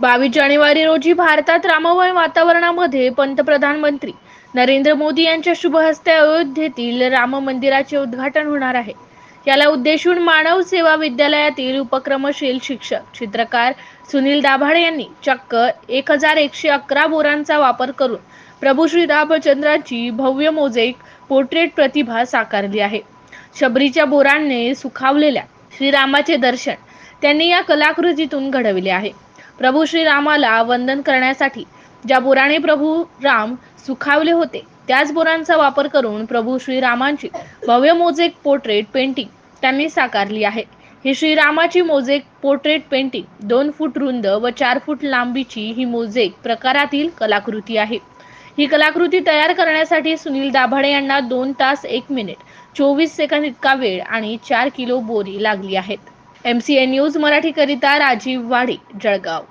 22 जानेवारी रोजी भारतात राममय वातावरणामध्ये पंतप्रधान मंत्री नरेंद्र मोदी यांच्या शुभ हस्ते अयोध्येतील राम मंदिराचे उद्घाटन होणार आहे। याला उद्देशून मानव सेवा विद्यालयातील उपक्रमशील शिक्षक चित्रकार सुनील दाभाडे यांनी चक्क 1111 बोरांचा वापर करून प्रभू श्री रामचंद्रांची भव्य मोझेक पोर्ट्रेट प्रतिभा साकारली आहे। शबरीच्या बोरांनी सुखावलेल्या श्रीरामाचे दर्शन त्यांनी या कलाकृतीतून घडविले आहे। प्रभू श्रीरामाला वंदन करण्यासाठी ज्या बोराने प्रभू राम सुखावले होते त्याच बोरांचा वापर करून प्रभू श्रीरामांची भव्य मोझेक पोर्ट्रेट पेंटिंग त्यांनी साकारली आहे। ही श्रीरामाची मोझेक पोर्ट्रेट पेंटिंग 2 फूट रुंद व 4 फूट लांबीची ही मोझेक प्रकारातील कलाकृती आहे। ही कलाकृती तयार करण्यासाठी सुनील दाभाडे यांना 2 तास 1 मिनिट 24 सेकंद इतका वेळ आणि 4 किलो बोरी लागली आहेत। MCN न्यूज मराठी करिता राजीव वाडी, जळगाव।